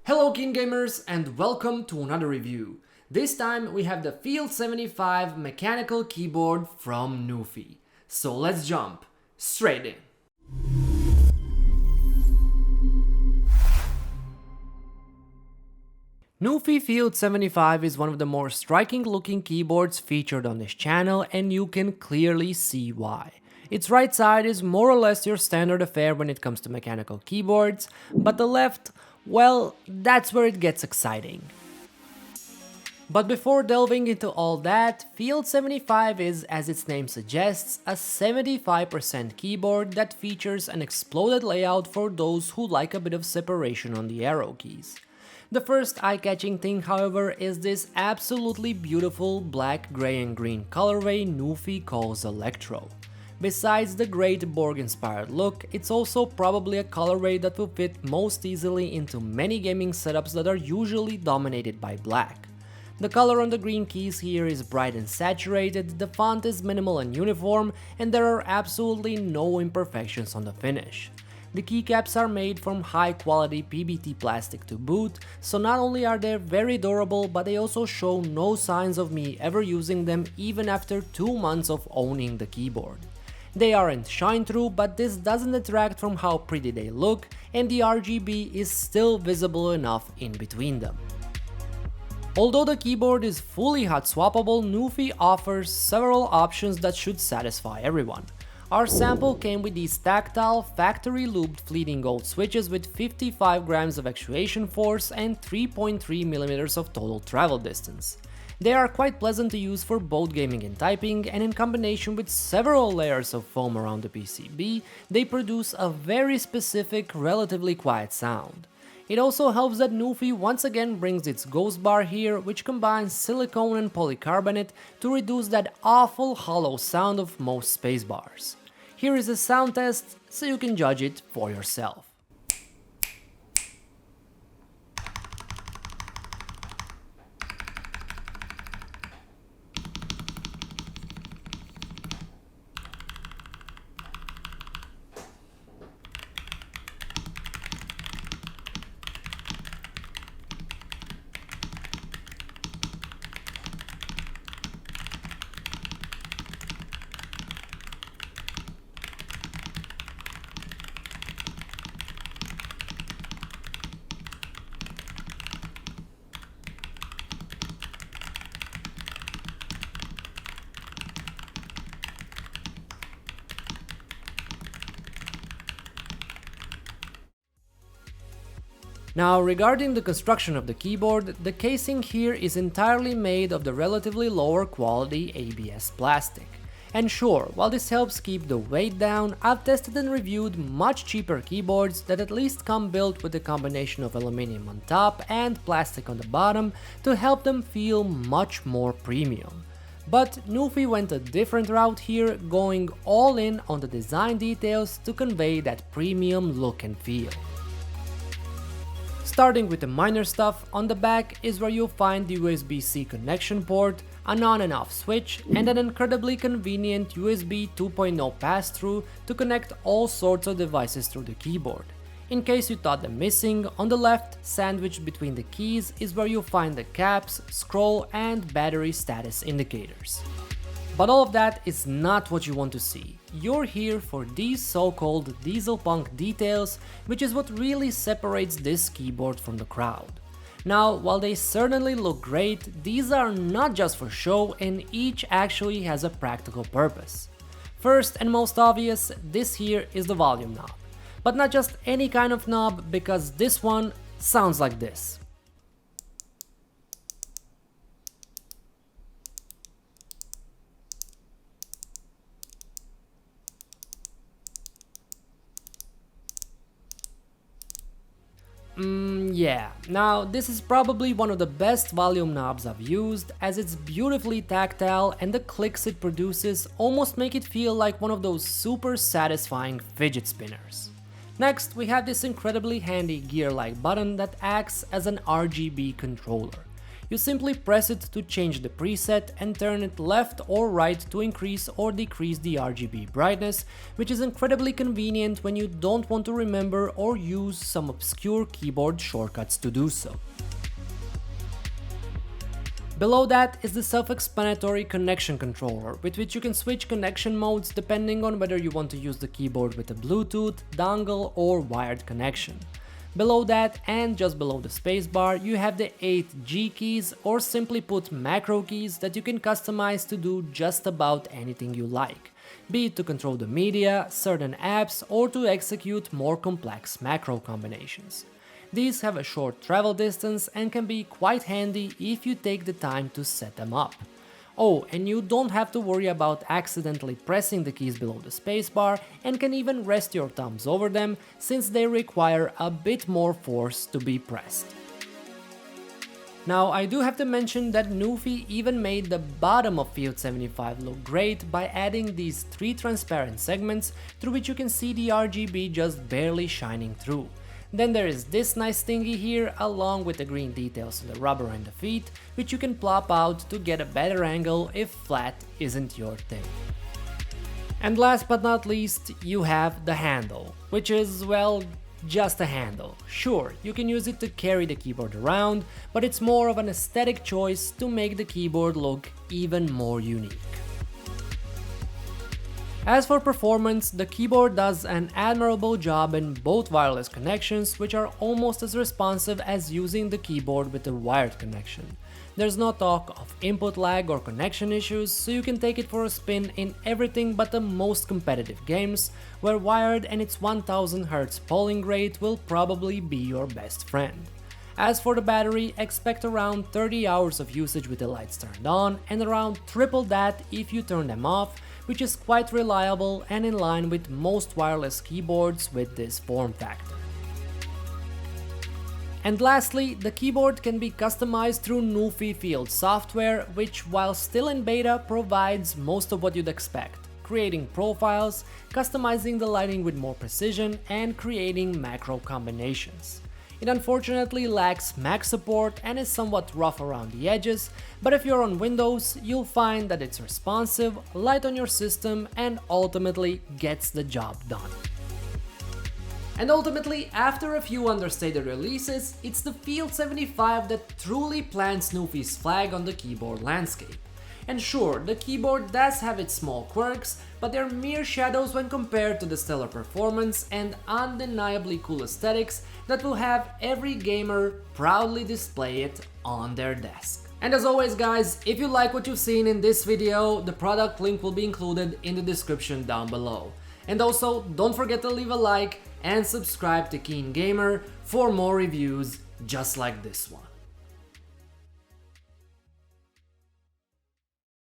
Hello KeenGamers and welcome to another review. This time we have the Field75 mechanical keyboard from Nuphy. So let's jump straight in. Nuphy Field75 is one of the more striking looking keyboards featured on this channel, and you can clearly see why. Its right side is more or less your standard affair when it comes to mechanical keyboards, but the left, well, that's where it gets exciting. But before delving into all that, Field75 is, as its name suggests, a 75% keyboard that features an exploded layout for those who like a bit of separation on the arrow keys. The first eye-catching thing, however, is this absolutely beautiful black, grey and green colorway Nuphy calls Electro. Besides the great Borg-inspired look, it's also probably a colorway that will fit most easily into many gaming setups that are usually dominated by black. The color on the green keys here is bright and saturated, the font is minimal and uniform, and there are absolutely no imperfections on the finish. The keycaps are made from high quality PBT plastic to boot, so not only are they very durable, but they also show no signs of me ever using them even after 2 months of owning the keyboard. They aren't shine through, but this doesn't detract from how pretty they look, and the RGB is still visible enough in between them. Although the keyboard is fully hot swappable, Nuphy offers several options that should satisfy everyone. Our sample came with these tactile, factory lubed fleeting gold switches with 55 grams of actuation force and 3.3mm of total travel distance. They are quite pleasant to use for both gaming and typing, and in combination with several layers of foam around the PCB, they produce a very specific, relatively quiet sound. It also helps that Nuphy once again brings its ghost bar here, which combines silicone and polycarbonate to reduce that awful hollow sound of most spacebars. Here is a sound test, so you can judge it for yourself. Now, regarding the construction of the keyboard, the casing here is entirely made of the relatively lower quality ABS plastic. And sure, while this helps keep the weight down, I've tested and reviewed much cheaper keyboards that at least come built with a combination of aluminum on top and plastic on the bottom to help them feel much more premium. But Nuphy went a different route here, going all in on the design details to convey that premium look and feel. Starting with the minor stuff, on the back is where you'll find the USB-C connection port, an on and off switch, and an incredibly convenient USB 2.0 pass-through to connect all sorts of devices through the keyboard. In case you thought them missing, on the left, sandwiched between the keys, is where you'll find the caps, scroll, and battery status indicators. But all of that is not what you want to see. You're here for these so-called diesel punk details, which is what really separates this keyboard from the crowd. Now, while they certainly look great, these are not just for show, and each actually has a practical purpose. First and most obvious, this here is the volume knob. But not just any kind of knob, because this one sounds like this. Yeah, now this is probably one of the best volume knobs I've used, as it's beautifully tactile and the clicks it produces almost make it feel like one of those super satisfying fidget spinners. Next, we have this incredibly handy gear-like button that acts as an RGB controller. You simply press it to change the preset and turn it left or right to increase or decrease the RGB brightness, which is incredibly convenient when you don't want to remember or use some obscure keyboard shortcuts to do so. Below that is the self-explanatory connection controller, with which you can switch connection modes depending on whether you want to use the keyboard with a Bluetooth, dongle or wired connection. Below that, and just below the spacebar, you have the 8 G keys, or simply put macro keys that you can customize to do just about anything you like, be it to control the media, certain apps, or to execute more complex macro combinations. These have a short travel distance and can be quite handy if you take the time to set them up. Oh, and you don't have to worry about accidentally pressing the keys below the spacebar and can even rest your thumbs over them, since they require a bit more force to be pressed. Now, I do have to mention that Nuphy even made the bottom of Field75 look great by adding these 3 transparent segments through which you can see the RGB just barely shining through. Then there is this nice thingy here, along with the green details on the rubber and the feet, which you can plop out to get a better angle if flat isn't your thing. And last but not least, you have the handle, which is, well, just a handle. Sure, you can use it to carry the keyboard around, but it's more of an aesthetic choice to make the keyboard look even more unique. As for performance, the keyboard does an admirable job in both wireless connections, which are almost as responsive as using the keyboard with a wired connection. There's no talk of input lag or connection issues, so you can take it for a spin in everything but the most competitive games, where wired and its 1000 Hz polling rate will probably be your best friend. As for the battery, expect around 30 hours of usage with the lights turned on, and around triple that if you turn them off, which is quite reliable and in line with most wireless keyboards with this form factor. And lastly, the keyboard can be customized through Nuphy Field software, which, while still in beta, provides most of what you'd expect: creating profiles, customizing the lighting with more precision, and creating macro combinations. It unfortunately lacks Mac support and is somewhat rough around the edges, but if you're on Windows, you'll find that it's responsive, light on your system, and ultimately gets the job done. And ultimately, after a few understated releases, it's the Field75 that truly plants Nuphy's flag on the keyboard landscape. And sure, the keyboard does have its small quirks, but they're mere shadows when compared to the stellar performance and undeniably cool aesthetics that will have every gamer proudly display it on their desk. And as always guys, if you like what you've seen in this video, the product link will be included in the description down below. And also, don't forget to leave a like and subscribe to KeenGamer for more reviews just like this one.